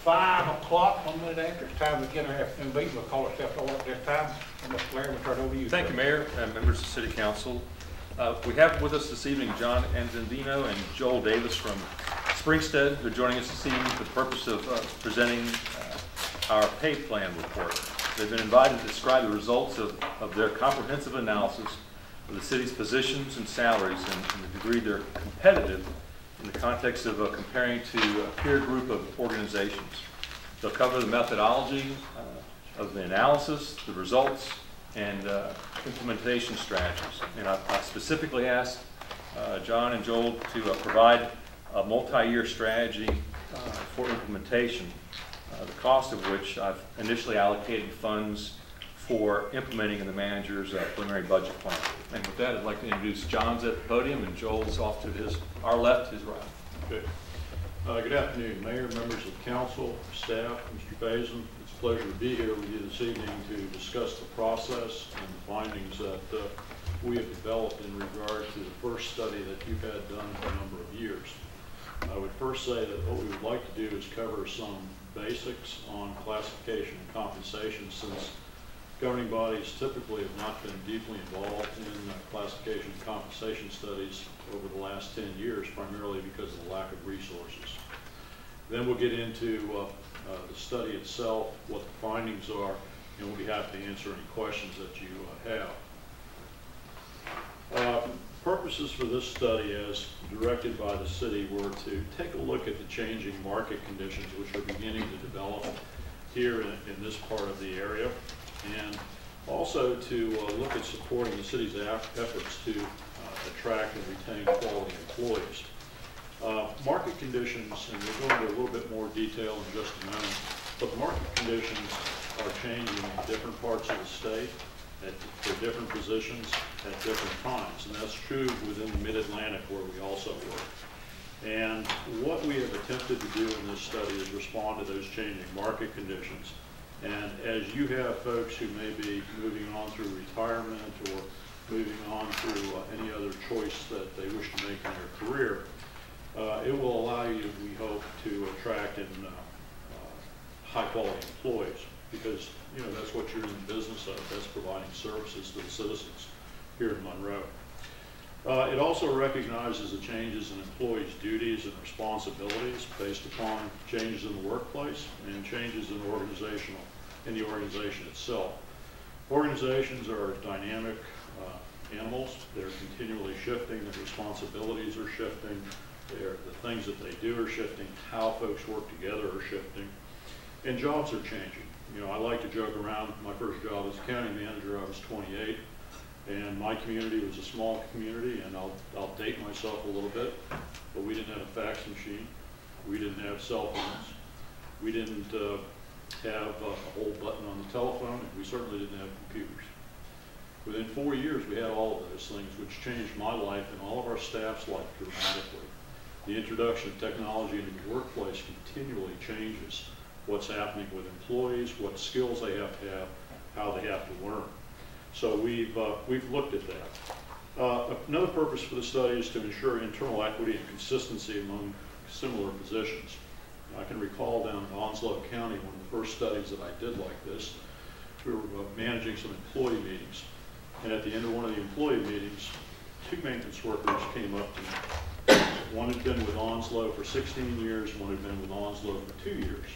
5 o'clock, 1 minute after, it's time to begin our afternoon meeting. We'll call ourselves to order at this time. And Mr. Larry, we'll turn it over to you. Thank you, Mayor and members of the City Council. We have with us this evening John Anzandino and Joel Davis from Springstead. They're joining us this evening for the purpose of presenting our pay plan report. They've been invited to describe the results of their comprehensive analysis of the city's positions and salaries and the degree they're competitive in the context of comparing to a peer group of organizations. They'll cover the methodology of the analysis, the results, and implementation strategies. And I specifically asked John and Joel to provide a multi-year strategy for implementation, the cost of which I've initially allocated funds for implementing in the manager's preliminary budget plan. And with that, I'd like to introduce John's at the podium and Joel's off to our left, his right. Okay. Good afternoon, Mayor, members of Council, staff, Mr. Basin. It's a pleasure to be here with you this evening to discuss the process and the findings that we have developed in regard to the first study that you've had done for a number of years. I would first say that what we would like to do is cover some basics on classification and compensation, since governing bodies typically have not been deeply involved in classification and compensation studies over the last 10 years, primarily because of the lack of resources. Then we'll get into the study itself, what the findings are, and we'll be happy to answer any questions that you have. Purposes for this study, as directed by the city, were to take a look at the changing market conditions which are beginning to develop here in this part of the area, and also to look at supporting the city's efforts to attract and retain quality employees. Market conditions, and we'll go into a little bit more detail in just a moment, but the market conditions are changing in different parts of the state for different positions at different times, and that's true within the Mid-Atlantic where we also work. And what we have attempted to do in this study is respond to those changing market conditions. And as you have folks who may be moving on through retirement or moving on through any other choice that they wish to make in their career, it will allow you, we hope, to attract and high-quality employees, because that's what you're in the business of. That's providing services to the citizens here in Monroe. It also recognizes the changes in employees' duties and responsibilities based upon changes in the workplace and changes in the organization itself. Organizations are dynamic animals. They're continually shifting. Their responsibilities are shifting. The things that they do are shifting. How folks work together are shifting. And jobs are changing. I like to joke around. My first job as county manager, I was 28. And my community was a small community, and I'll date myself a little bit, but we didn't have a fax machine. We didn't have cell phones. We didn't have a whole button on the telephone, and we certainly didn't have computers. Within 4 years, we had all of those things, which changed my life and all of our staff's life dramatically. The introduction of technology into the workplace continually changes what's happening with employees, what skills they have to have, how they have to learn. So we've looked at that. Another purpose for the study is to ensure internal equity and consistency among similar positions. I can recall down in Onslow County, one of the first studies that I did like this, we were managing some employee meetings. And at the end of one of the employee meetings, 2 maintenance workers came up to me. One had been with Onslow for 16 years, one had been with Onslow for 2 years.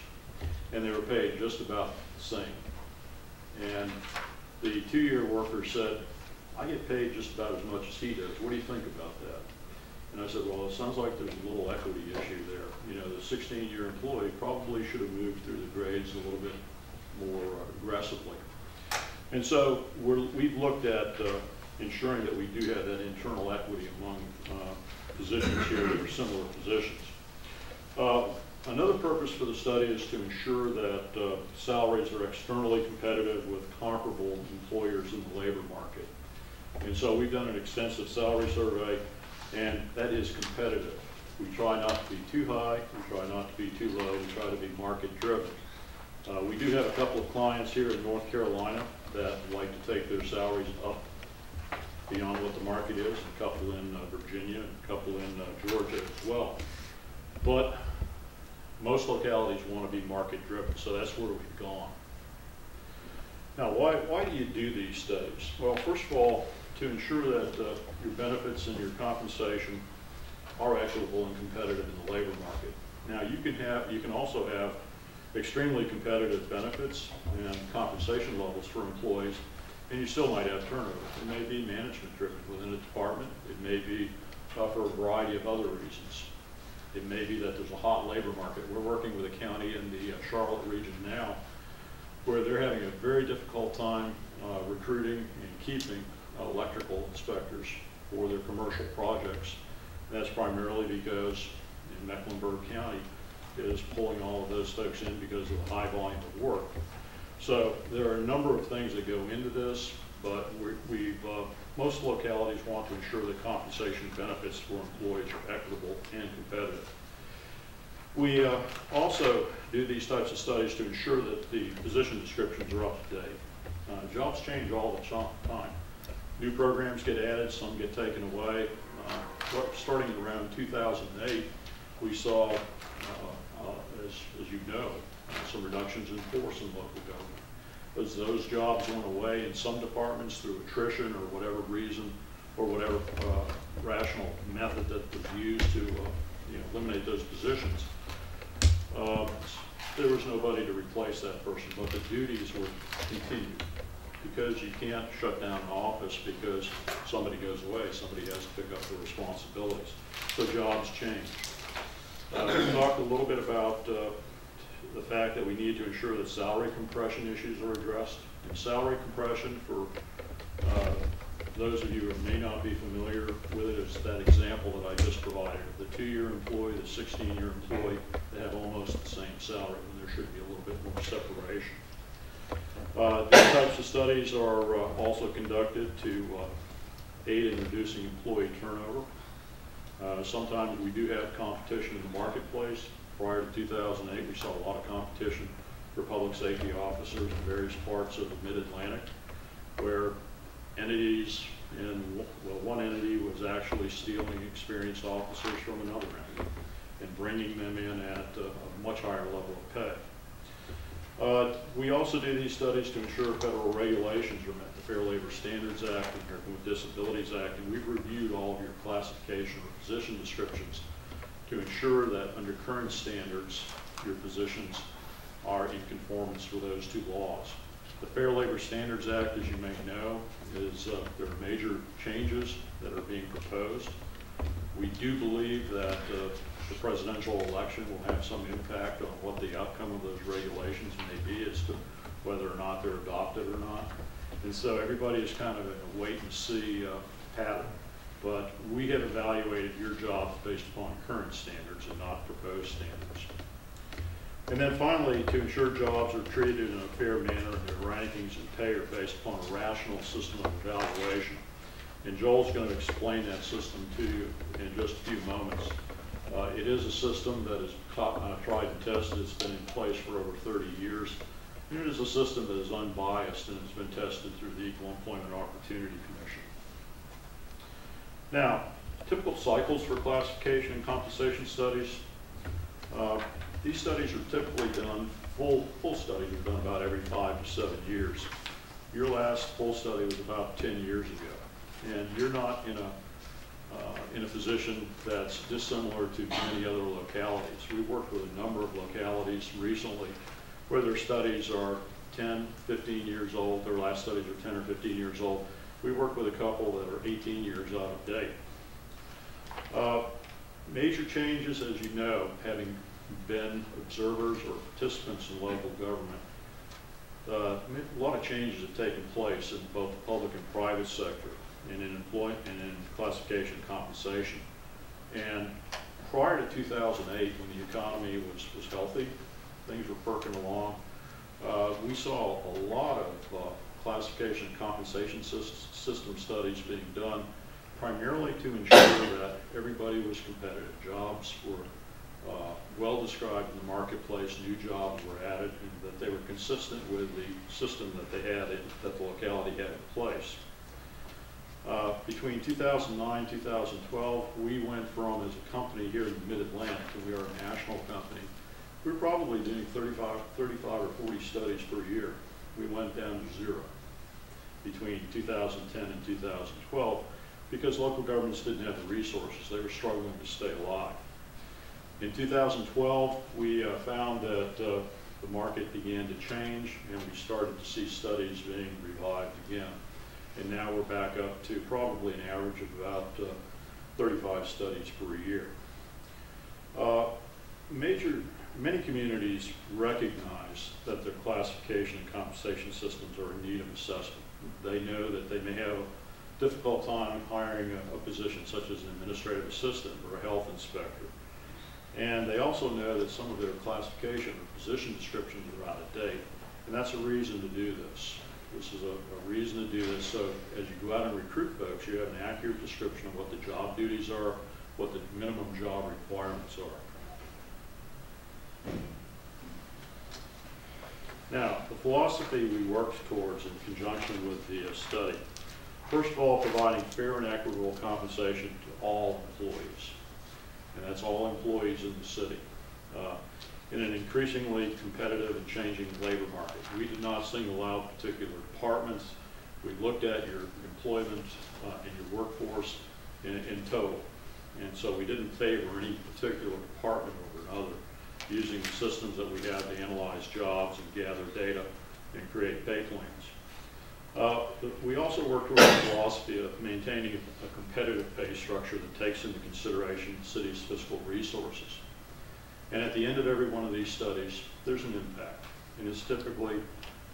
And they were paid just about the same. And the 2-year worker said, I get paid just about as much as he does. What do you think about that? And I said, well, it sounds like there's a little equity issue there. The 16-year employee probably should have moved through the grades a little bit more aggressively. And so we've looked at ensuring that we do have that internal equity among positions here that are similar positions. Another purpose for the study is to ensure that salaries are externally competitive with comparable employers in the labor market. And so we've done an extensive salary survey, and that is competitive. We try not to be too high, we try not to be too low, we try to be market driven. We do have a couple of clients here in North Carolina that like to take their salaries up beyond what the market is, a couple in Virginia, a couple in Georgia as well. But Most localities want to be market driven, so that's where we've gone. Now, why do you do these studies? Well, first of all, to ensure that your benefits and your compensation are equitable and competitive in the labor market. Now, you can also have extremely competitive benefits and compensation levels for employees, and you still might have turnover. It may be management driven within a department. It may be for a variety of other reasons. It may be that there's a hot labor market. We're working with a county in the Charlotte region now where they're having a very difficult time recruiting and keeping electrical inspectors for their commercial projects. That's primarily because in Mecklenburg County is pulling all of those folks in because of the high volume of work. So there are a number of things that go into this, but most localities want to ensure that compensation benefits for employees are equitable and competitive. We also do these types of studies to ensure that the position descriptions are up to date. Jobs change all the time. New programs get added, some get taken away. Starting around 2008, we saw, as you know, some reductions in force in local government. As those jobs went away in some departments through attrition or whatever reason, or whatever rational method that was used to eliminate those positions, there was nobody to replace that person, but the duties would continue because you can't shut down an office because somebody goes away. Somebody has to pick up the responsibilities. So jobs change. We talked a little bit about the fact that we need to ensure that salary compression issues are addressed. And salary compression, for those of you who may not be familiar with it, is that example that I just provided. The 2-year employee, the 16-year employee, they have almost the same salary, and there should be a little bit more separation. These types of studies are also conducted to aid in reducing employee turnover. Sometimes we do have competition in the marketplace. Prior to 2008, we saw a lot of competition for public safety officers in various parts of the Mid-Atlantic, where entities, one entity was actually stealing experienced officers from another entity and bringing them in at a much higher level of pay. We also do these studies to ensure federal regulations are met, the Fair Labor Standards Act and American with Disabilities Act, and we've reviewed all of your classification or position descriptions to ensure that under current standards, your positions are in conformance with those two laws. The Fair Labor Standards Act, as you may know, there are major changes that are being proposed. We do believe that the presidential election will have some impact on what the outcome of those regulations may be as to whether or not they're adopted or not. And so everybody is kind of in a wait and see pattern. But we have evaluated your jobs based upon current standards and not proposed standards. And then finally, to ensure jobs are treated in a fair manner and their rankings and pay are based upon a rational system of evaluation. And Joel's going to explain that system to you in just a few moments. It is a system that is tried and tested. It's been in place for over 30 years. And it is a system that is unbiased and has been tested through the Equal Employment Opportunity Commission. Now, typical cycles for classification and compensation studies. These studies are typically done, full studies are done about every 5 to 7 years. Your last full study was about 10 years ago. And you're not in a position that's dissimilar to many other localities. We've worked with a number of localities recently where their studies are 10, 15 years old. Their last studies are 10 or 15 years old. We work with a couple that are 18 years out of date. Major changes, as you know, having been observers or participants in local government, a lot of changes have taken place in both the public and private sector, and in employment and in classification and compensation. And prior to 2008, when the economy was healthy, things were perking along, we saw a lot of classification and compensation system studies being done, primarily to ensure that everybody was competitive. Jobs were well described in the marketplace, new jobs were added, and that they were consistent with the system that they had, that the locality had in place. Between 2009 and 2012, we went from, as a company here in the Mid-Atlantic, and we are a national company, we were probably doing 35 or 40 studies per year. We went down to 0 between 2010 and 2012 because local governments didn't have the resources. They were struggling to stay alive. In 2012, we found that the market began to change, and we started to see studies being revived again. And now we're back up to probably an average of about 35 studies per year. Many communities recognize that their classification and compensation systems are in need of assessment. They know that they may have a difficult time hiring a position such as an administrative assistant or a health inspector. And they also know that some of their classification or position descriptions are out of date. And that's a reason to do this. This is a reason to do this so as you go out and recruit folks, you have an accurate description of what the job duties are, what the minimum job requirements are. Now, the philosophy we worked towards in conjunction with the study, first of all, providing fair and equitable compensation to all employees. And that's all employees in the city. In an increasingly competitive and changing labor market. We did not single out particular departments. We looked at your employment and your workforce in total. And so we didn't favor any particular department over another, using the systems that we have to analyze jobs and gather data and create pay plans. We also work towards the philosophy of maintaining a competitive pay structure that takes into consideration the city's fiscal resources. And at the end of every one of these studies, there's an impact. And it's typically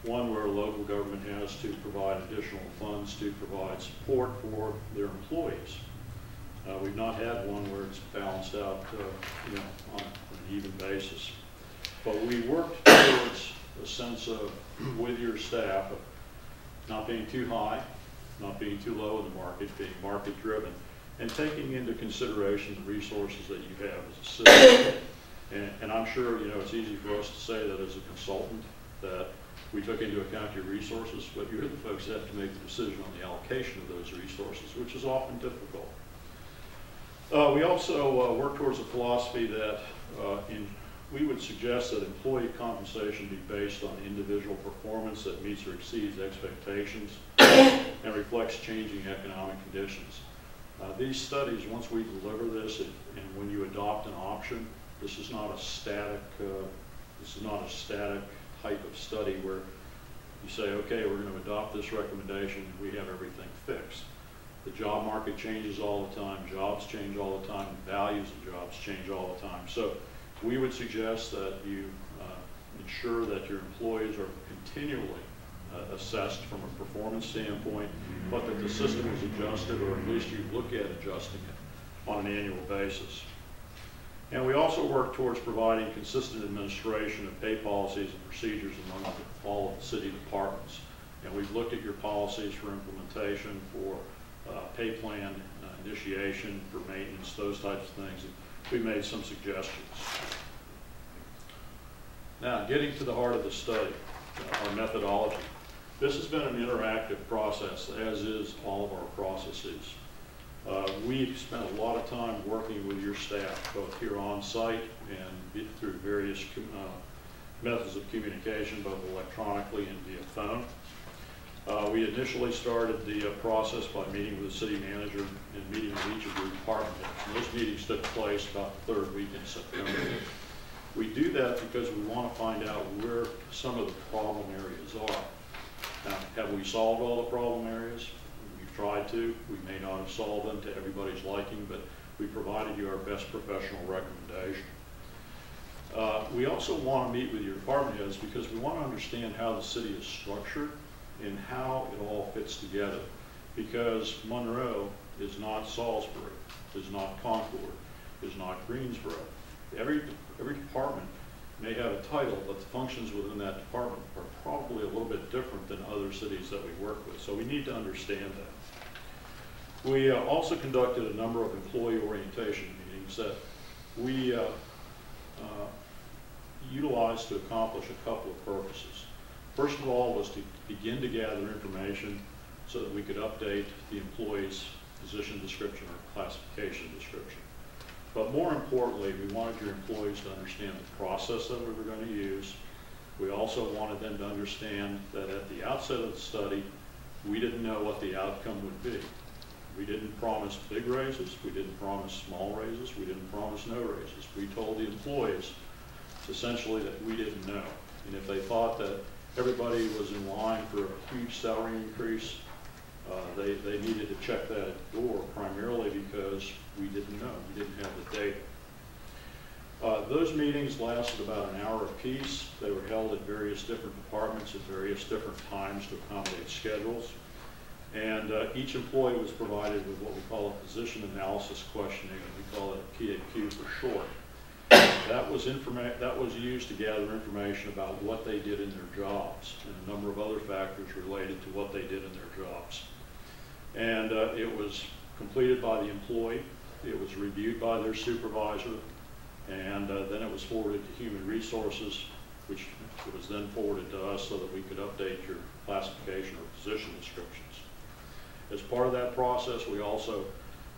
one where a local government has to provide additional funds to provide support for their employees. We've not had one where it's balanced out on an even basis. But we worked towards a sense of, with your staff, of not being too high, not being too low in the market, being market driven, and taking into consideration the resources that you have as a city. And I'm sure, it's easy for us to say that as a consultant, that we took into account your resources, but you're the folks that have to make the decision on the allocation of those resources, which is often difficult. We also work towards a philosophy that we would suggest that employee compensation be based on individual performance that meets or exceeds expectations and reflects changing economic conditions. These studies, once we deliver this, and when you adopt an option, this is not a static type of study where you say, okay, we're going to adopt this recommendation and we have everything fixed. The job market changes all the time, jobs change all the time, values of jobs change all the time. So we would suggest that you ensure that your employees are continually assessed from a performance standpoint, but that the system is adjusted, or at least you look at adjusting it on an annual basis. And we also work towards providing consistent administration of pay policies and procedures among all of the city departments. And we've looked at your policies for implementation, for pay plan initiation, for maintenance, those types of things. And we made some suggestions. Now, getting to the heart of the study, our methodology. This has been an interactive process, as is all of our processes. We've spent a lot of time working with your staff, both here on site and through various methods of communication, both electronically and via phone. We initially started the process by meeting with the city manager and meeting with each of your department heads. And those meetings took place about the third week in September. We do that because we want to find out where some of the problem areas are. Now, have we solved all the problem areas? We've tried to. We may not have solved them to everybody's liking, but we provided you our best professional recommendation. We also want to meet with your department heads because we want to understand how the city is structured and how it all fits together. Because Monroe is not Salisbury, is not Concord, is not Greensboro. Every department may have a title, but the functions within that department are probably a little bit different than other cities that we work with. So we need to understand that. We also conducted a number of employee orientation meetings that we utilized to accomplish a couple of purposes. First of all was to begin to gather information so that we could update the employee's position description or classification description. But more importantly, we wanted your employees to understand the process that we were going to use. We also wanted them to understand that at the outset of the study, we didn't know what the outcome would be. We didn't promise big raises, we didn't promise small raises, we didn't promise no raises. We told the employees essentially that we didn't know. And if they thought that everybody was in line for a huge salary increase, they needed to check that at the door, primarily because we didn't know, we didn't have the data. Those meetings lasted about an hour apiece. They were held at various different departments at various different times to accommodate schedules. And each employee was provided with what we call a position analysis questionnaire. We call it PAQ for short. That was used to gather information about what they did in their jobs and a number of other factors related to what they did in their jobs. And it was completed by the employee. It was reviewed by their supervisor. And then it was forwarded to Human Resources, which was then forwarded to us so that we could update your classification or position descriptions. As part of that process, we also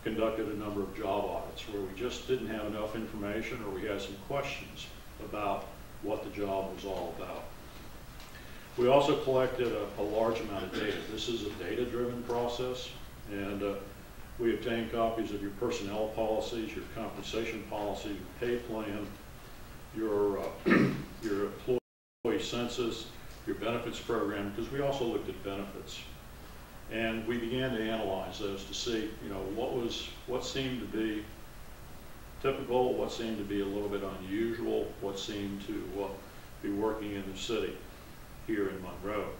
conducted a number of job audits where we just didn't have enough information or we had some questions about what the job was all about. We also collected a large amount of data. This is a data-driven process, and we obtained copies of your personnel policies, your compensation policy, your pay plan, your employee census, your benefits program, because we also looked at benefits. And we began to analyze those to see, what seemed to be typical, what seemed to be a little bit unusual, what seemed to be working in the city here in Monroe.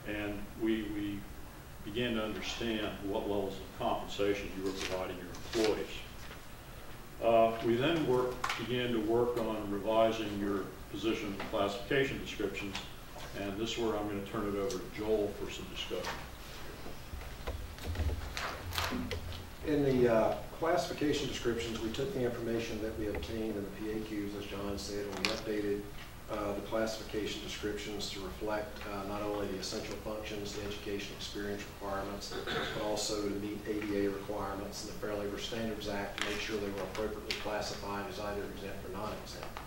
And we began to understand what levels of compensation you were providing your employees. We then began to work on revising your position and classification descriptions, and this is where I'm going to turn it over to Joel for some discussion. In the classification descriptions, we took the information that we obtained in the PAQs, as John said, and we updated the classification descriptions to reflect not only the essential functions, the education experience requirements, but also to meet ADA requirements and the Fair Labor Standards Act to make sure they were appropriately classified as either exempt or non-exempt.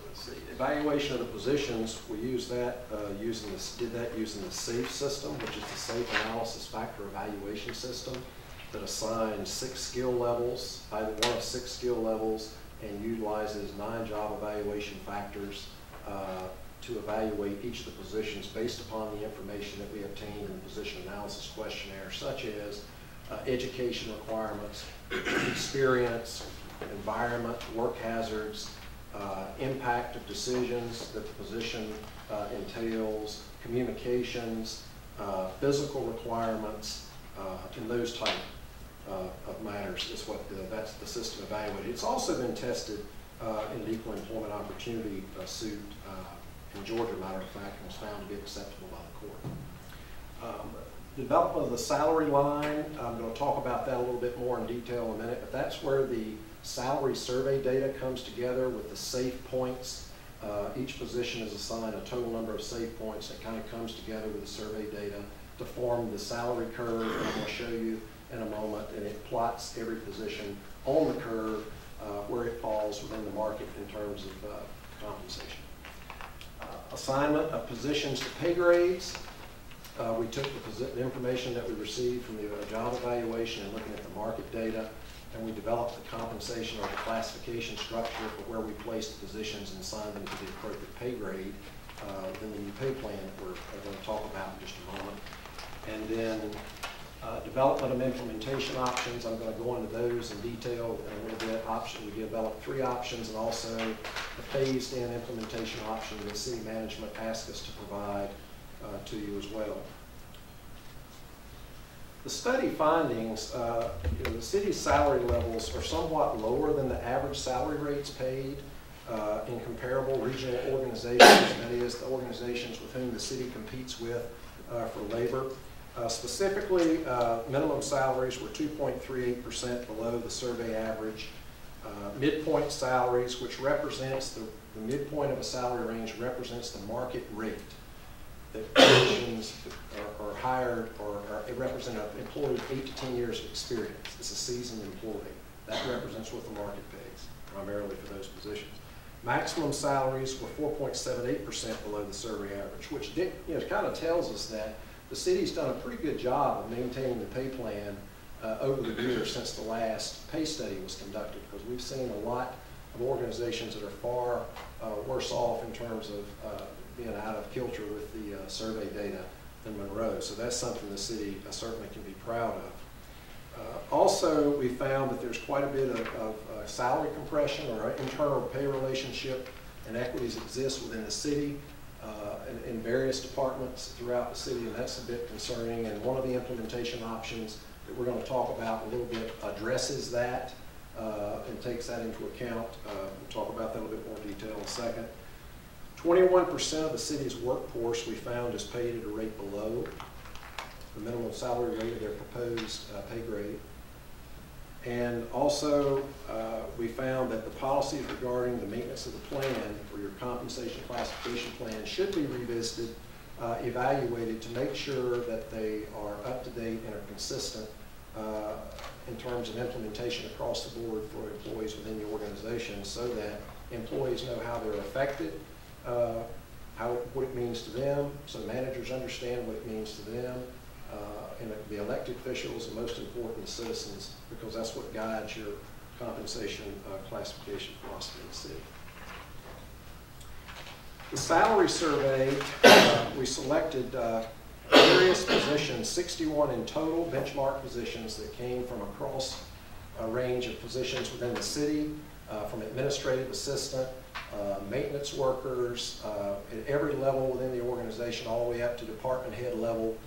Let's see, evaluation of the positions, we used that using the SAFE system, which is the Safe Analysis Factor Evaluation System that assigns 6 skill levels, either one of 6 skill levels, and utilizes 9 job evaluation factors to evaluate each of the positions based upon the information that we obtained in the position analysis questionnaire, such as education requirements, experience, environment, work hazards, impact of decisions that the position entails, communications, physical requirements, and those type of matters is what that's the system evaluated. It's also been tested in the Equal Employment Opportunity suit in Georgia, matter of fact, and was found to be acceptable by the court. Development of the salary line, I'm going to talk about that a little bit more in detail in a minute, but that's where the salary survey data comes together with the SAFE points. Each position is assigned a total number of SAFE points that kind of comes together with the survey data to form the salary curve that I'm going to show you in a moment, and it plots every position on the curve where it falls within the market in terms of compensation. Assignment of positions to pay grades. We took the information that we received from the job evaluation and looking at the market data, and we developed the compensation or the classification structure for where we placed the positions and assigned them to the appropriate pay grade within the new pay plan that we're going to talk about in just a moment. And then development of implementation options. I'm going to go into those in detail in a little bit. We developed 3 options, and also the phased-in implementation option that city management asked us to provide to you as well. The study findings, the city's salary levels are somewhat lower than the average salary rates paid in comparable regional organizations, that is, the organizations with whom the city competes with for labor. Specifically, minimum salaries were 2.38% below the survey average. Midpoint salaries, which represents the midpoint of a salary range, represents the market rate. that positions are hired or represent an employee with 8 to 10 years of experience. It's a seasoned employee. That represents what the market pays, primarily for those positions. Maximum salaries were 4.78% below the survey average, which kind of tells us that the city's done a pretty good job of maintaining the pay plan over the years since the last pay study was conducted, because we've seen a lot of organizations that are far worse off in terms of being out of kilter with the survey data than Monroe. So that's something the city certainly can be proud of. Also, we found that there's quite a bit of salary compression or internal pay relationship inequities exist within the city in various departments throughout the city, and that's a bit concerning. And one of the implementation options that we're going to talk about a little bit addresses that and takes that into account. We'll talk about that in a little bit more detail in a second. 21% of the city's workforce we found is paid at a rate below the minimum salary rate of their proposed pay grade. And also, we found that the policies regarding the maintenance of the plan or your compensation classification plan should be revisited, evaluated to make sure that they are up to date and are consistent in terms of implementation across the board for employees within the organization, so that employees know how they're affected, what it means to them, so managers understand what it means to them, and the elected officials, and most important, the citizens, because that's what guides your compensation classification philosophy in the city. The salary survey, we selected various positions, 61 in total benchmark positions that came from across a range of positions within the city, from administrative assistant, maintenance workers, at every level within the organization, all the way up to department head level,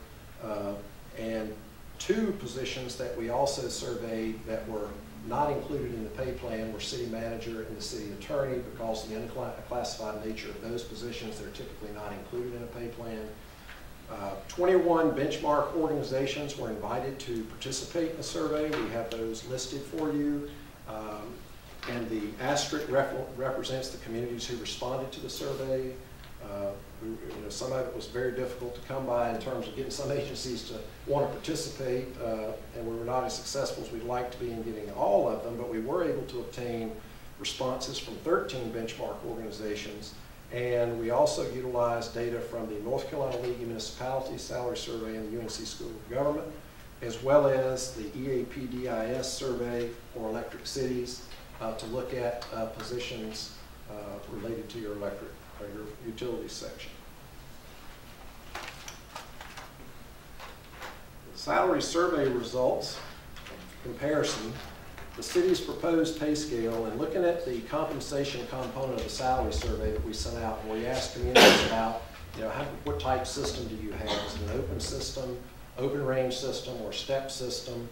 and 2 positions that we also surveyed that were not included in the pay plan were city manager and the city attorney, because of the unclassified nature of those positions, they're typically not included in a pay plan. 21 benchmark organizations were invited to participate in the survey. We have those listed for you. And the asterisk represents the communities who responded to the survey. Some of it was very difficult to come by in terms of getting some agencies to want to participate, and we were not as successful as we'd like to be in getting all of them, but we were able to obtain responses from 13 benchmark organizations, and we also utilized data from the North Carolina League of Municipalities Salary Survey and the UNC School of Government, as well as the EAPDIS survey for electric cities to look at positions related to your electric or your utilities section. Salary survey results comparison. The city's proposed pay scale, and looking at the compensation component of the salary survey that we sent out, and we asked communities about, what type system do you have? Is it an open system, open range system, or step system?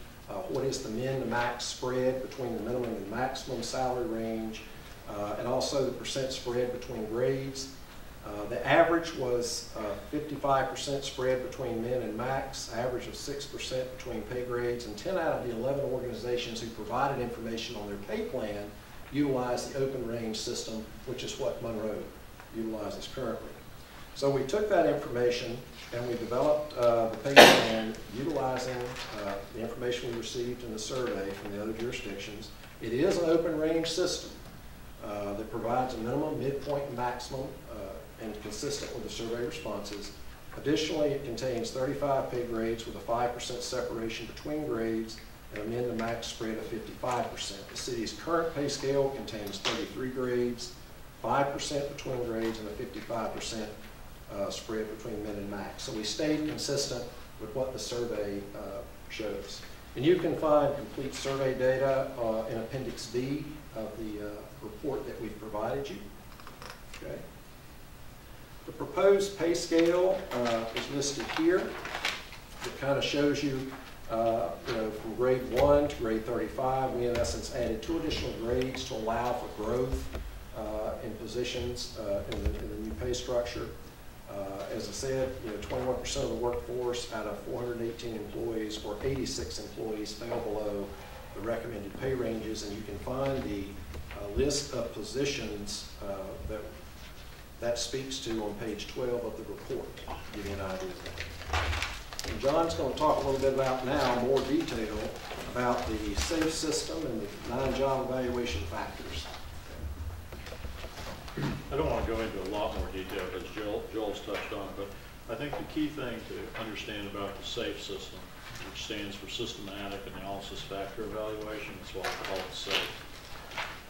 What is the min to max spread between the minimum and maximum salary range, and also the percent spread between grades. The average was 55% spread between min and max, average of 6% between pay grades, and 10 out of the 11 organizations who provided information on their pay plan utilized the open range system, which is what Monroe utilizes currently. So we took that information and we developed the pay plan utilizing the information we received in the survey from the other jurisdictions. It is an open range system that provides a minimum, midpoint, and maximum, and consistent with the survey responses. Additionally, it contains 35 pay grades with a 5% separation between grades and a min to max spread of 55%. The city's current pay scale contains 33 grades, 5% between grades, and a 55% spread between min and max. So we stayed consistent with what the survey shows. And you can find complete survey data in Appendix D of the report that we've provided you. Okay. The proposed pay scale is listed here. It kind of shows you, from grade 1 to grade 35. We, in essence, added 2 additional grades to allow for growth in positions in the new pay structure. As I said, 21% of the workforce out of 418 employees, or 86 employees, fell below the recommended pay ranges, and you can find the list of positions that that speaks to on page 12 of the report, to give you an idea of that. And John's going to talk a little bit about now, more detail, about the SAFE system and the 9 job evaluation factors. I don't want to go into a lot more detail because Joel's touched on it, but I think the key thing to understand about the SAFE system, which stands for Systematic Analysis Factor Evaluation, that's why I call it SAFE,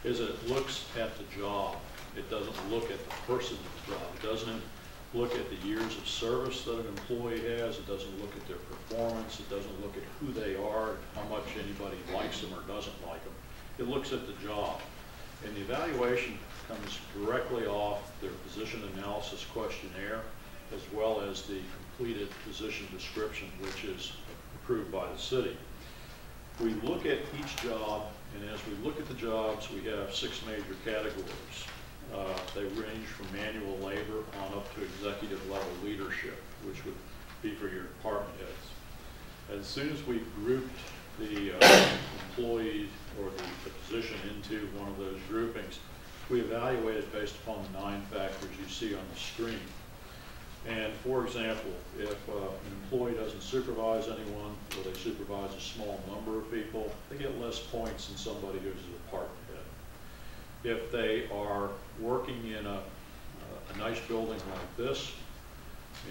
is it looks at the job. It doesn't look at the person of the job. It doesn't look at the years of service that an employee has. It doesn't look at their performance. It doesn't look at who they are, how much anybody likes them or doesn't like them. It looks at the job. And the evaluation comes directly off their position analysis questionnaire, as well as the completed position description, which is approved by the city. We look at each job, and as we look at the jobs, we have 6 major categories. They range from manual labor on up to executive level leadership, which would be for your department heads. As soon as we've grouped the employee or the position into one of those groupings, we evaluate it based upon the 9 factors you see on the screen. And for example, if an employee doesn't supervise anyone, or they supervise a small number of people, they get less points than somebody who's a department head. If they are working in a nice building like this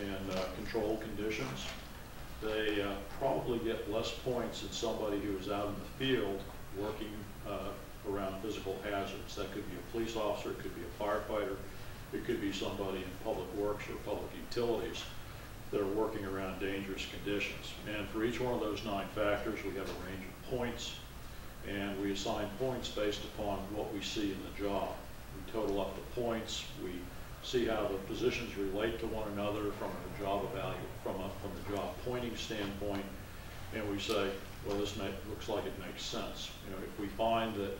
in controlled conditions, they probably get less points than somebody who is out in the field working around physical hazards. That could be a police officer, it could be a firefighter, it could be somebody in public works or public utilities that are working around dangerous conditions. And for each one of those 9 factors, we have a range of points, and we assign points based upon what we see in the job. We total up the points, we see how the positions relate to one another from a job from the job pointing standpoint, and we say, well, this looks like it makes sense. You know, if we find that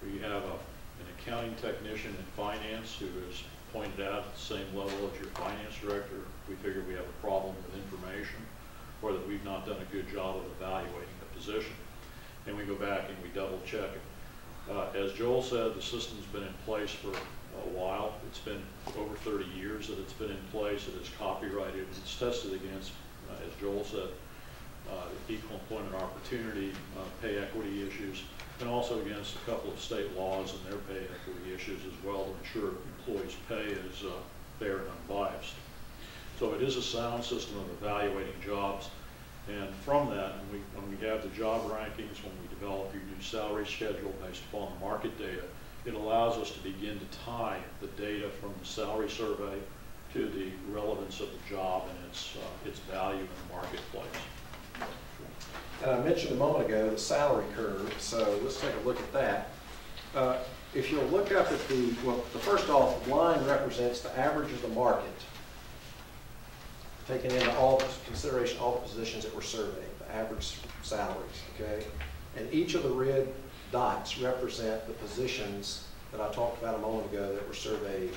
we have an accounting technician in finance who is pointed out at the same level as your finance director, we figure we have a problem with information, or that we've not done a good job of evaluating the position. And we go back and we double check it. As Joel said, the system's been in place for a while. It's been over 30 years that it's been in place. It is copyrighted. It's tested against, as Joel said, equal employment opportunity, pay equity issues, and also against a couple of state laws and their pay equity issues as well to ensure employees' pay is fair and unbiased. So it is a sound system of evaluating jobs, and from that, when we have the job rankings, when we develop your new salary schedule based upon the market data, it allows us to begin to tie the data from the salary survey to the relevance of the job and its value in the marketplace. And I mentioned a moment ago the salary curve, so let's take a look at that. If you'll look up at the first off, the line represents the average of the market, taking into consideration all the positions that were surveyed, the average salaries, okay? And each of the red dots represent the positions that I talked about a moment ago that were surveyed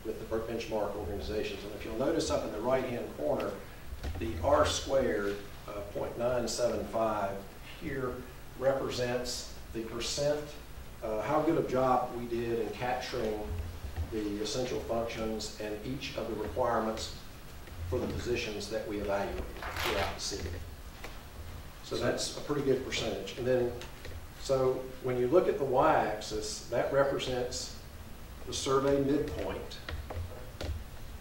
with the benchmark organizations. And if you'll notice up in the right-hand corner, the R squared, 0.975 here represents the percent, how good a job we did in capturing the essential functions and each of the requirements for the positions that we evaluate throughout the city. So that's a pretty good percentage. And then, so when you look at the y-axis, that represents the survey midpoint.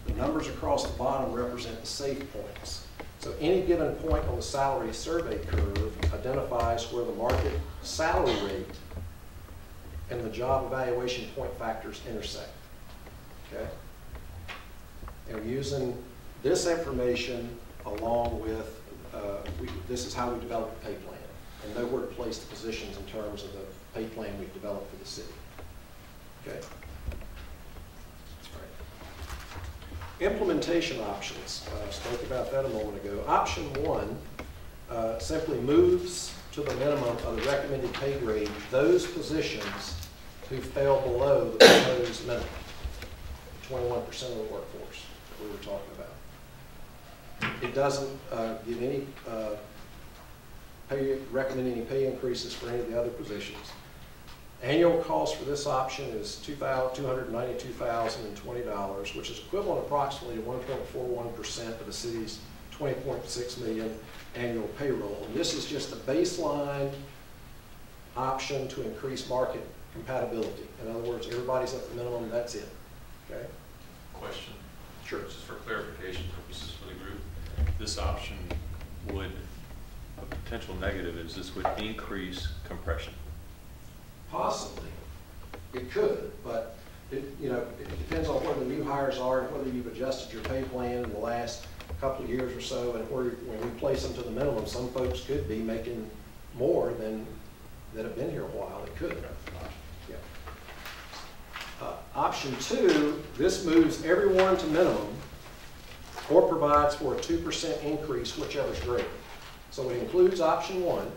The numbers across the bottom represent the safe points. So any given point on the salary survey curve identifies where the market salary rate and the job evaluation point factors intersect, okay? And using this information along with, this is how we develop a pay plan and know where to place the positions in terms of the pay plan we've developed for the city, okay? Implementation options. I spoke about that a moment ago. Option 1 simply moves to the minimum of the recommended pay grade those positions who fell below the proposed minimum, 21% of the workforce that we were talking about. It doesn't give any recommend any pay increases for any of the other positions. Annual cost for this option is $292,020, which is equivalent approximately to 1.41% of the city's 20.6 million annual payroll. And this is just a baseline option to increase market compatibility. In other words, everybody's at the minimum, that's it. Okay? Question. Sure. Just for clarification purposes for the group, this option would, A potential negative is this would increase compression. Possibly. It could, but it depends on where the new hires are and whether you've adjusted your pay plan in the last couple of years or so, and when we place them to the minimum, some folks could be making more than that have been here a while. It could. Yeah. Option 2, this moves everyone to minimum or provides for a 2% increase, whichever is greater. So it includes option 1,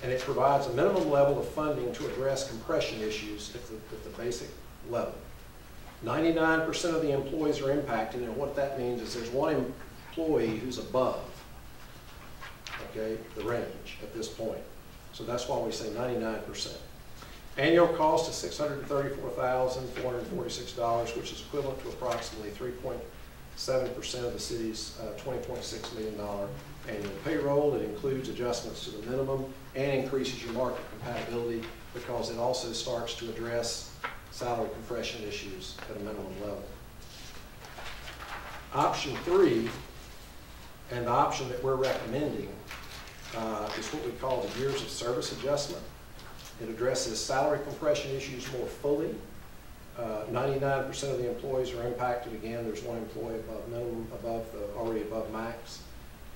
and it provides a minimum level of funding to address compression issues at the basic level. 99% of the employees are impacted, and what that means is there's one employee who's above, okay, the range at this point. So that's why we say 99%. Annual cost is $634,446, which is equivalent to approximately 3.7% of the city's $20.6 million annual payroll. It includes adjustments to the minimum and increases your market compatibility because it also starts to address salary compression issues at a minimum level. Option 3, and the option that we're recommending, is what we call the years of service adjustment. It addresses salary compression issues more fully. 99% of the employees are impacted. Again, there's one employee above minimum, already above max.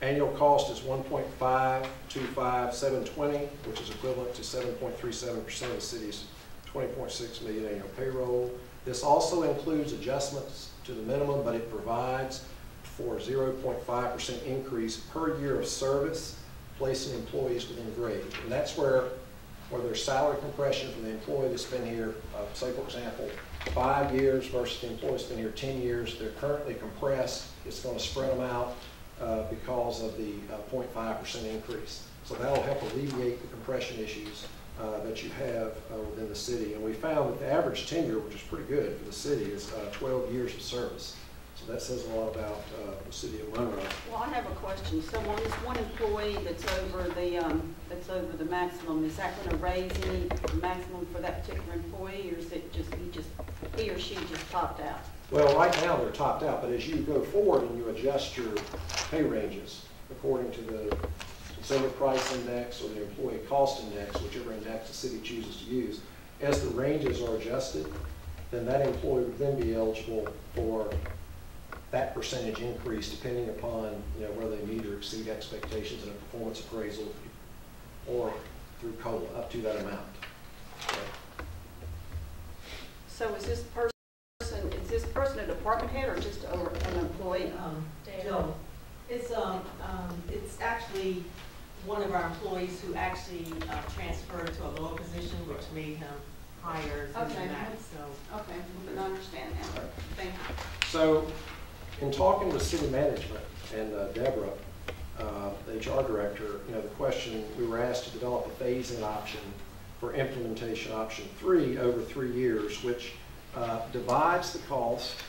Annual cost is $1.525,720, which is equivalent to 7.37% of the city's 20.6 million annual payroll. This also includes adjustments to the minimum, but it provides for 0.5% increase per year of service, placing employees within grade. And that's where there's salary compression from the employee that's been here, say for example, 5 years versus the employee that's been here 10 years. They're currently compressed. It's going to spread them out because of the 0.5% increase. So that'll help alleviate the compression issues that you have within the city. And we found that the average tenure, which is pretty good for the city, is 12 years of service. So that says a lot about the city of Monroe. Well, I have a question. So on this one employee that's over the maximum, is that going to raise any maximum for that particular employee, or is it he or she just topped out? Well, right now they're topped out, but as you go forward and you adjust your pay ranges according to the consumer price index or the employee cost index, whichever index the city chooses to use, as the ranges are adjusted, then that employee would then be eligible for that percentage increase depending upon whether they meet or exceed expectations in a performance appraisal or through COLA up to that amount. Okay. So is this person a department head or just an employee? No, it's actually one of our employees who actually transferred to a lower position, which made him higher than that. So Okay, but I understand now. Thank you. So, in talking with city management and Deborah, the HR director, the question, we were asked to develop a phasing option for implementation option 3 over 3 years, which divides the cost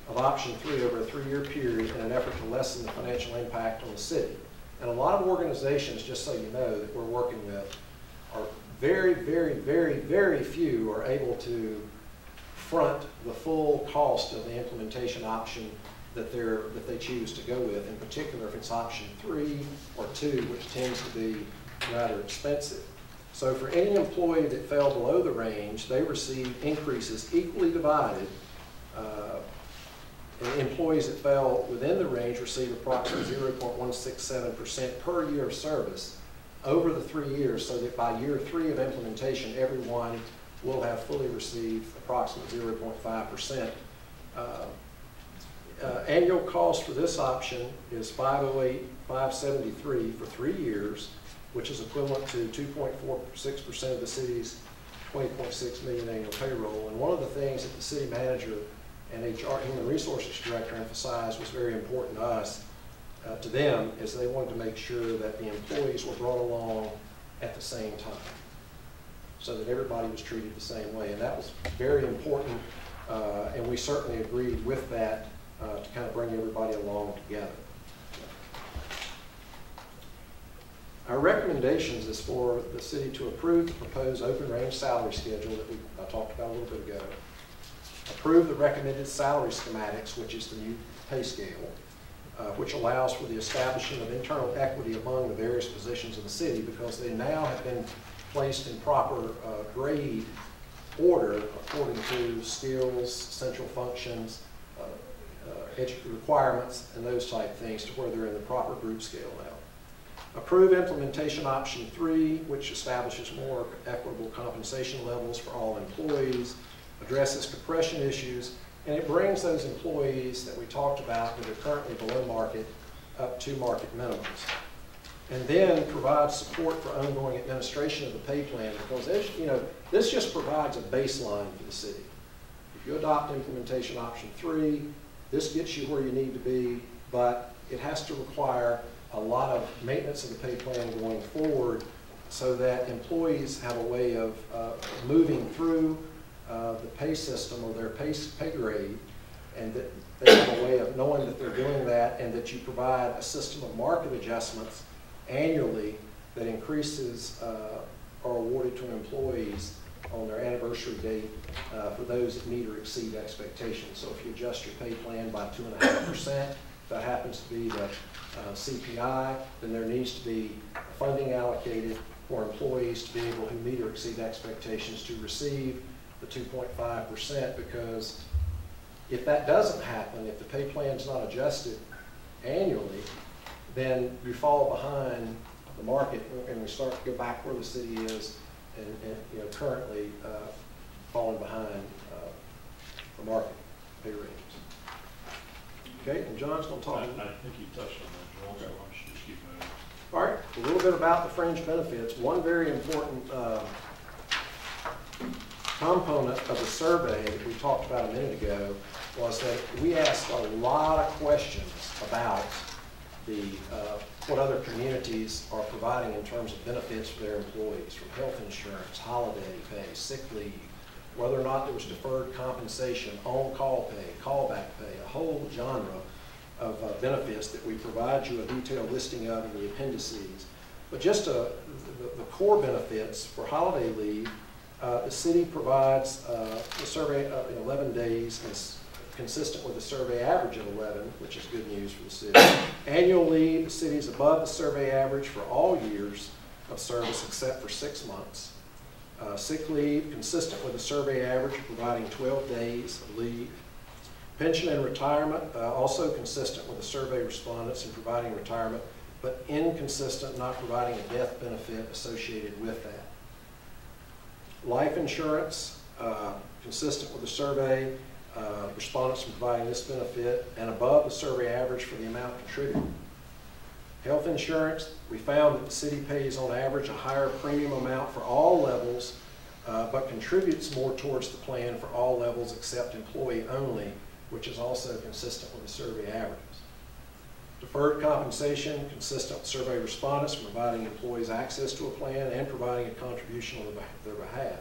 of option 3 over a 3-year period in an effort to lessen the financial impact on the city. And a lot of organizations, just so you know, that we're working with are very, very, very, very few are able to front the full cost of the implementation option that they choose to go with, in particular if it's option 3 or 2, which tends to be rather expensive. So for any employee that fell below the range, they receive increases equally divided. And employees that fell within the range receive approximately 0.167% per year of service over the 3 years, so that by year 3 of implementation, everyone will have fully received approximately 0.5%. Annual cost for this option is $508,573 for 3 years, which is equivalent to 2.46% of the city's 20.6 million annual payroll. And one of the things that the city manager and HR, Human Resources Director, emphasized was very important to us, to them, is they wanted to make sure that the employees were brought along at the same time. so that everybody was treated the same way. And that was very important, and we certainly agreed with that to kind of bring everybody along together. Our recommendations is for the city to approve the proposed open range salary schedule that I talked about a little bit ago. Approve the recommended salary schematics, which is the new pay scale, which allows for the establishing of internal equity among the various positions of the city, because they now have been placed in proper grade order according to skills, central functions, requirements, and those type things, to where they're in the proper group scale now. Approve implementation option 3, which establishes more equitable compensation levels for all employees, addresses compression issues, and it brings those employees that we talked about that are currently below market up to market minimums. And then provides support for ongoing administration of the pay plan, because this just provides a baseline for the city. If you adopt implementation option 3, this gets you where you need to be, but it has to require a lot of maintenance of the pay plan going forward, so that employees have a way of moving through the pay system or their pay grade, and that they have a way of knowing that they're doing that, and that you provide a system of market adjustments annually that increases are awarded to employees on their anniversary date for those that meet or exceed expectations. So if you adjust your pay plan by 2.5%, if that happens to be the CPI, then there needs to be funding allocated for employees to be able to meet or exceed expectations to receive the 2.5%, because if that doesn't happen, if the pay plan is not adjusted annually, then you fall behind the market, and we start to go back where the city is, and currently falling behind the market pay ranges. Okay, and John's going to talk. I think you touched on that, Joel, so I should just keep moving. All right, a little bit about the fringe benefits. One very important component of the survey that we talked about a minute ago was that we asked a lot of questions about what other communities are providing in terms of benefits for their employees, from health insurance, holiday pay, sick leave, whether or not there was deferred compensation, on-call pay, callback pay, a whole genre of benefits that we provide you a detailed listing of in the appendices. But just the core benefits for holiday leave, the city provides the survey in 11 days, is consistent with the survey average of 11, which is good news for the city. Annual leave, the city is above the survey average for all years of service except for 6 months. Sick leave, consistent with the survey average, providing 12 days of leave. Pension and retirement, also consistent with the survey respondents in providing retirement, but inconsistent, not providing a death benefit associated with that. Life insurance, consistent with the survey, respondents in providing this benefit, and above the survey average for the amount contributed. Health insurance, we found that the city pays on average a higher premium amount for all levels, but contributes more towards the plan for all levels except employee only, which is also consistent with the survey averages. Deferred compensation, consistent with survey respondents, providing employees access to a plan and providing a contribution on their behalf.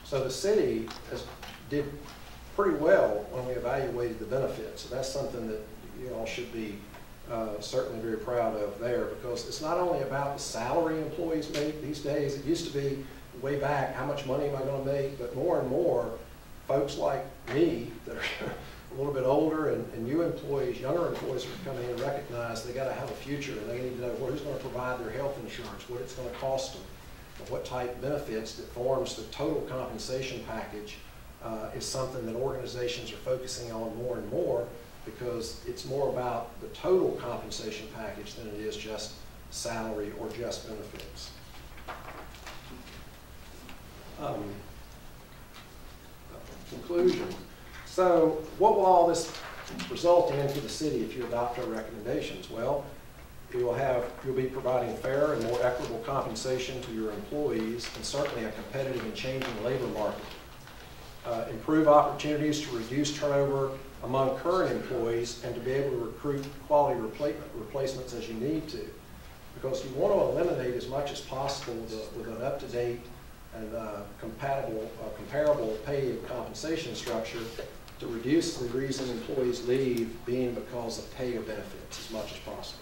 So the city did pretty well when we evaluated the benefits. So that's something that you all should be certainly very proud of there, because it's not only about the salary employees make these days. It used to be way back, how much money am I going to make? But more and more, folks like me that are a little bit older and you employees, younger employees are coming in and recognize they got to have a future, and they need to know who's going to provide their health insurance, what it's going to cost them, and what type of benefits that forms the total compensation package is something that organizations are focusing on more and more, because it's more about the total compensation package than it is just salary or just benefits. Conclusion. So what will all this result in for the city if you adopt our recommendations? Well, you'll be providing fair and more equitable compensation to your employees, and certainly a competitive and changing labor market. Improve opportunities to reduce turnover among current employees and to be able to recruit quality replacements as you need to. Because you want to eliminate as much as possible with an up-to-date comparable pay and compensation structure to reduce the reason employees leave being because of pay or benefits as much as possible.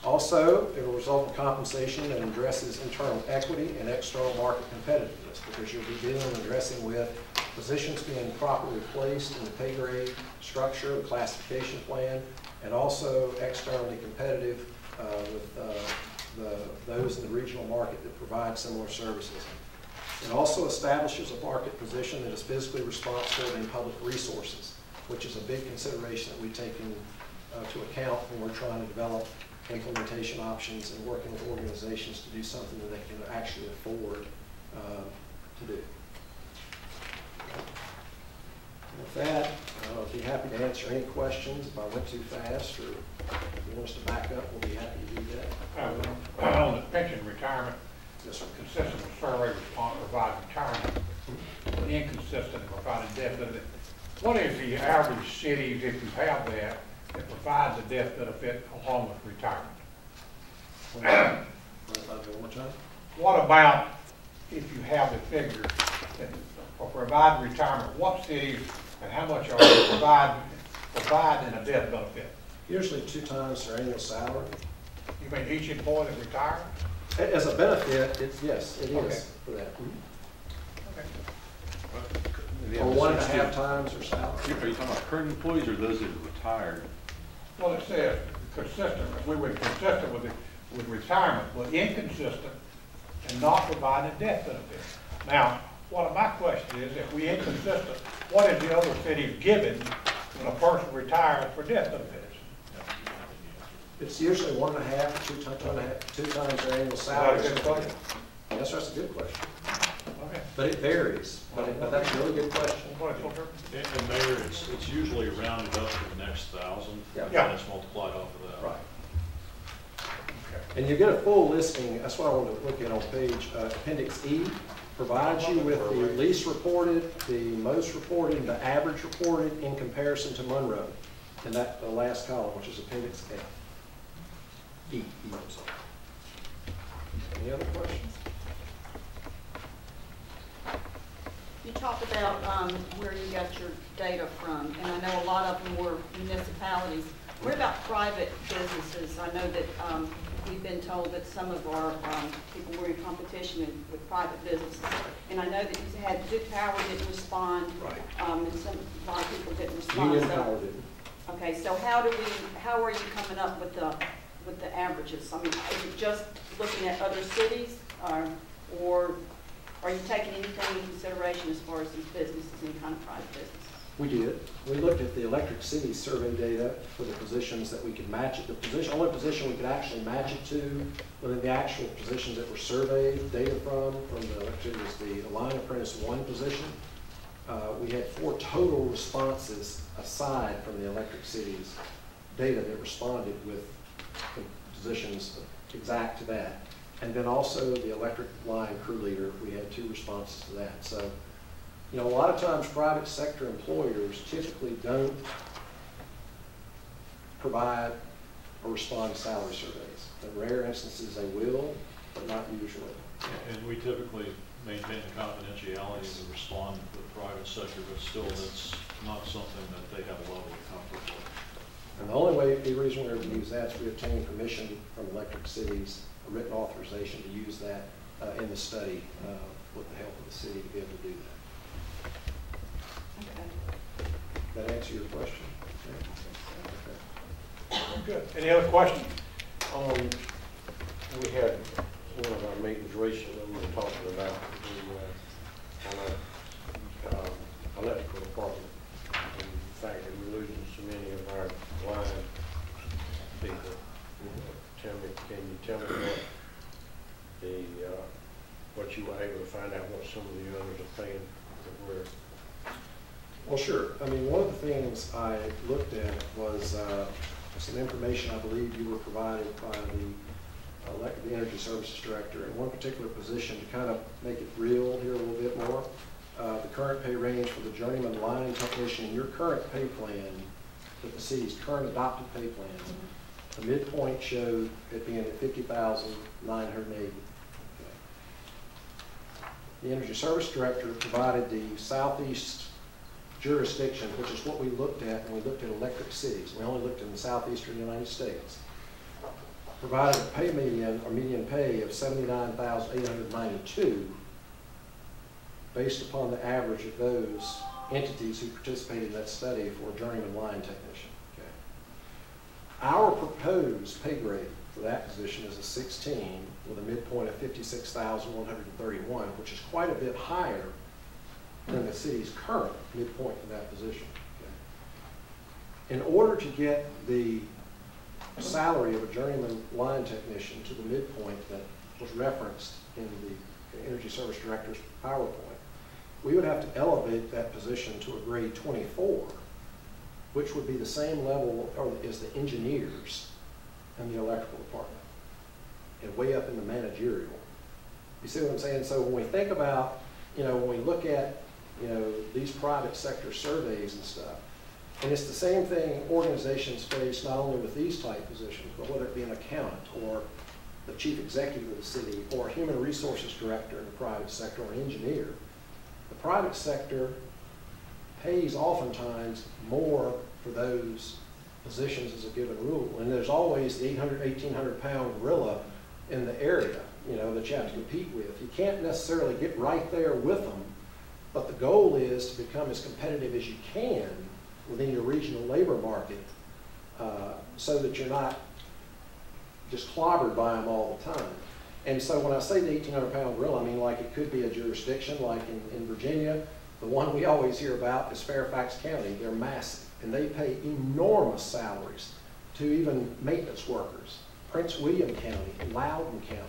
Also, it will result in compensation that addresses internal equity and external market competitiveness, because you'll be dealing and addressing with positions being properly placed in the pay grade structure, the classification plan, and also externally competitive with those in the regional market that provide similar services. It also establishes a market position that is physically responsible in public resources, which is a big consideration that we take into account when we're trying to develop implementation options and working with organizations to do something that they can actually afford to do. With that, I'll be happy to answer any questions. If I went too fast or if you want us to back up, we'll be happy to do that. On the pension retirement, Yes, sir. consistent with survey response provide retirement, but inconsistent in providing death benefit. What is the average cities, if you have that provides a death benefit along with retirement? One more time. What about if you have the figure that for provide retirement, what cities and how much are they providing a death benefit? Usually 2 times their annual salary. You mean each employee that retires? As a benefit, yes, it is Okay. for that. Okay. Or 1.5 times their salary. Are you talking about current employees or those that are retired? Well, it says consistent, we were consistent with retirement, but inconsistent and not providing death benefits. Now, my question is, if we inconsistent, what is the other cities giving when a person retires for death benefits? It's usually 1.5 to 2 times their annual salary. Is that a good question? Yes, that's a good question. Okay. But it varies. But that's a really good question. What is it? And Mayor, it's usually rounded up to the next 1,000, Yeah. and it's multiplied off of that. Right. And you get a full listing. That's what I wanted to look at on page Appendix E. Provides you with the least reported, the most reported, and the average reported in comparison to Monroe. And that the last column, which is Appendix F. E. I'm sorry. Any other questions? You talked about where you got your data from, and I know a lot of them were municipalities. What about private businesses? I know that we've been told that some of our people were in competition with private businesses. And I know that you had Duke Power didn't respond, Right. And a lot of people didn't respond. Union So- Power didn't. Okay, so how are you coming up with the averages? I mean, is it just looking at other cities, or are you taking anything into consideration as far as these businesses, any kind of private business? We did. We looked at the Electric City survey data for the positions that we could match it. The only position we could actually match it to within the actual positions that were surveyed data from the Electric City was the Line Apprentice 1 position. We had 4 total responses aside from the Electric City's data that responded with the positions exact to that. And then also the electric line crew leader, we had 2 responses to that. So, a lot of times private sector employers typically don't provide or respond to salary surveys. In rare instances they will, but not usually. And we typically maintain the confidentiality of the respondent to the private sector, but still that's not something that they have a level of comfort with. And the reason we're able to use that is we obtained permission from Electric Cities, a written authorization to use that in the study with the help of the city to be able to do that. Okay. That answer your question? Okay. Good. Any other questions? We had one of our meetings recently, we were talking about the electrical department, and the fact that we're losing so many of our line people. Can you tell me what you were able to find out what some of the others are paying that we're? Well, sure. I mean, one of the things I looked at was some information I believe you were provided by the Energy Services Director in one particular position to kind of make it real here a little bit more. The current pay range for the journeyman line technician in your current pay plan, with the city's current adopted pay plan, the midpoint showed it being at $50,980. the Energy Service Director provided the southeast jurisdiction, which is what we looked at when we looked at electric cities. We only looked in the southeastern United States. Provided a pay median, or median pay of $79,892 based upon the average of those entities who participated in that study for a journeyman line technician. Okay. Our proposed pay grade for that position is a 16 with a midpoint of 56,131, which is quite a bit higher than the city's current midpoint for that position. Okay. In order to get the salary of a journeyman line technician to the midpoint that was referenced in the Energy Service Director's PowerPoint, we would have to elevate that position to a grade 24, which would be the same level as the engineers in the electrical department, and way up in the managerial. You see what I'm saying? So when we think about, when we look at, these private sector surveys and stuff, and it's the same thing organizations face not only with these type positions, but whether it be an accountant or the chief executive of the city or a human resources director in the private sector or an engineer. The private sector pays oftentimes more for those positions as a given rule. And there's always the 1,800 pound gorilla in the area, that you have to compete with. You can't necessarily get right there with them, but the goal is to become as competitive as you can within your regional labor market so that you're not just clobbered by them all the time. And so when I say the 1,800 pound gorilla, I mean like it could be a jurisdiction like in Virginia. The one we always hear about is Fairfax County. They're massive, and they pay enormous salaries to even maintenance workers. Prince William County, Loudoun County.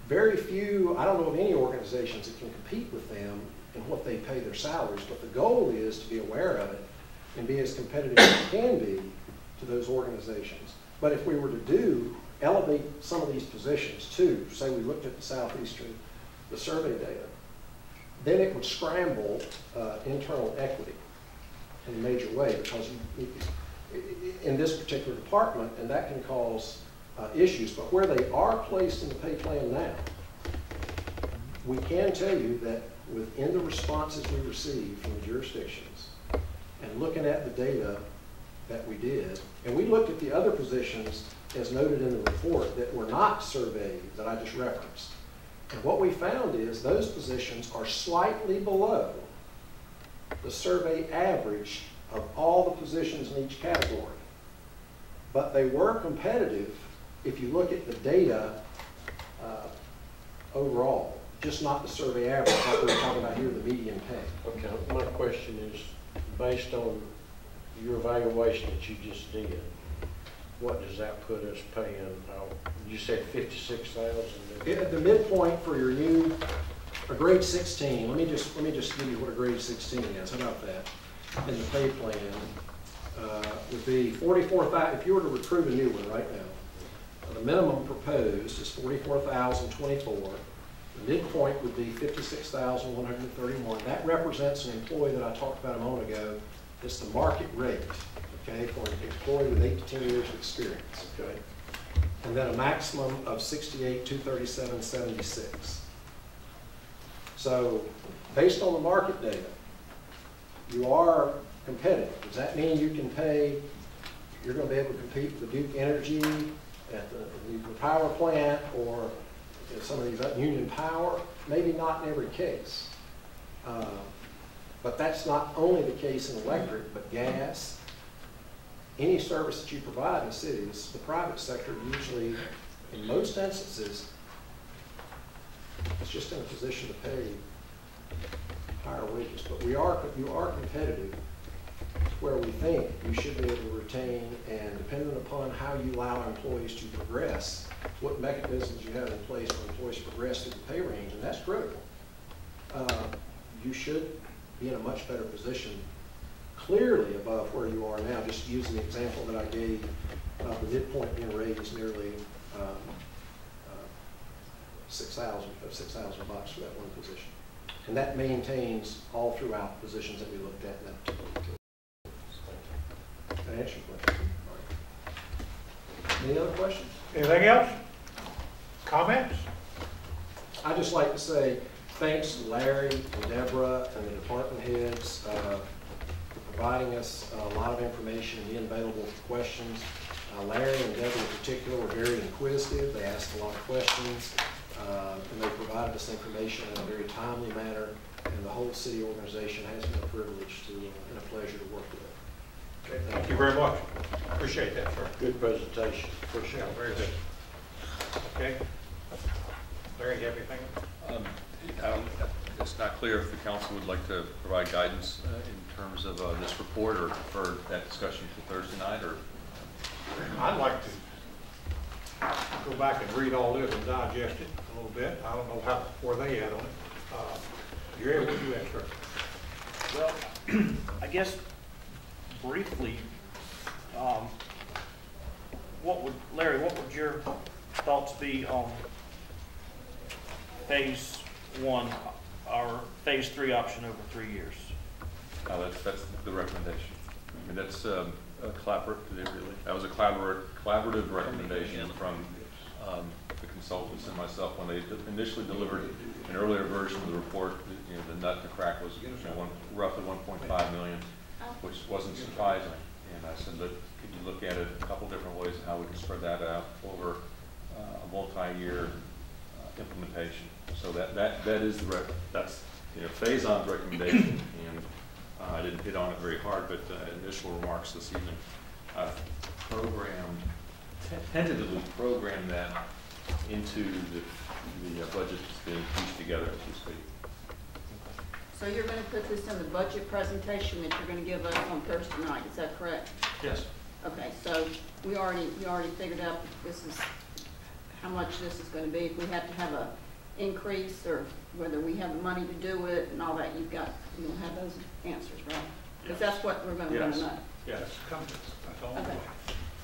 Very few, I don't know of any organizations that can compete with them in what they pay their salaries, but the goal is to be aware of it and be as competitive as you can be to those organizations. But if we were to elevate some of these positions too, say we looked at the southeastern, the survey data, then it would scramble internal equity in a major way, because in this particular department, and that can cause issues. But where they are placed in the pay plan now, we can tell you that within the responses we received from the jurisdictions, and looking at the data that we did, and we looked at the other positions as noted in the report that were not surveyed, that I just referenced. And what we found is those positions are slightly below the survey average of all the positions in each category. But they were competitive if you look at the data overall, just not the survey average, like we were talking about here, the median pay. Okay, my question is, based on your evaluation that you just did, what does that put us paying? You said 56,000. The midpoint for your new a grade 16. Let me just give you what a grade 16 is. How about that? In the pay plan would be 44,000. If you were to recruit a new one right now, the minimum proposed is 44,024. The midpoint would be 56,131. That represents an employee that I talked about a moment ago. It's the market rate, okay, for an employee with 8 to 10 years of experience, okay? And then a maximum of 68,237.76. So, based on the market data, you are competitive. Does that mean you can pay, you're going to be able to compete with Duke Energy at the nuclear power plant or some of these Union Power? Maybe not in every case. But that's not only the case in electric, but gas. Any service that you provide in the cities, the private sector usually, in most instances, is just in a position to pay higher wages. But you are competitive where we think you should be able to retain, and depending upon how you allow employees to progress, what mechanisms you have in place for employees to progress through the pay range, and that's critical. You should be in a much better position, clearly above where you are now. Just using the example that I gave, the midpoint being raised nearly $6,000 bucks for that one position. And that maintains all throughout positions that we looked at in that particular case. Can I answer your question? All right. Any other questions? Anything else? Comments? I'd just like to say, thanks Larry and Deborah and the department heads for providing us a lot of information and being available for questions. Larry and Deborah in particular were very inquisitive. They asked a lot of questions, and they provided us information in a very timely manner. And the whole city organization has been a privilege to and a pleasure to work with. Okay, thank you very much. Appreciate that, sir. Good presentation, appreciate Yeah, it. very good. Okay. Larry, you have anything? It's not clear if the council would like to provide guidance in terms of this report or defer that discussion to Thursday night, or? I'd like to go back and read all this and digest it a little bit. I don't know where they at on it. Gary, what do you have, sir? Well, I guess briefly, Larry, what would your thoughts be on phase 1 or phase 3 option over 3 years? That's the recommendation. I mean, that's a that was a collaborative recommendation from the consultants and myself when they initially delivered an earlier version of the report. You know, the nut and the crack was roughly 1.5 million, which wasn't surprising. And I said, look, could you look at it a couple different ways and how we can spread that out over a multi-year implementation. So that is that's phase-on recommendation, and I didn't hit on it very hard, but initial remarks this evening tentatively programmed that into the budget that's being pieced together as we speak. So you're gonna put this in the budget presentation that you're gonna give us on Thursday night, is that correct? Yes. Okay, so we already figured out this is how much this is gonna be. If we have to have a increase or whether we have the money to do it and all that, you'll have those answers, right? Because that's what we're gonna want to know. Yes, come to us. That's all. Okay.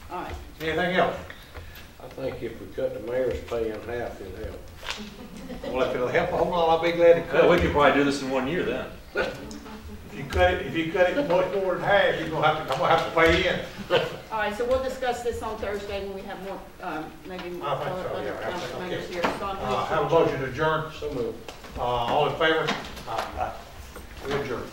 All right. Anything else? I think if we cut the mayor's pay in half, it'll help. Well, if it'll help a whole lot, I'll be glad to cut Well, we it. could probably do this in 1 year then. If you cut it much more than half, I'm gonna have to pay in. All right, so we'll discuss this on Thursday when we have more, maybe more I think so, other yeah, council okay. members here. So I'm gonna- Have a motion to adjourn. So moved. All in favor? We adjourn.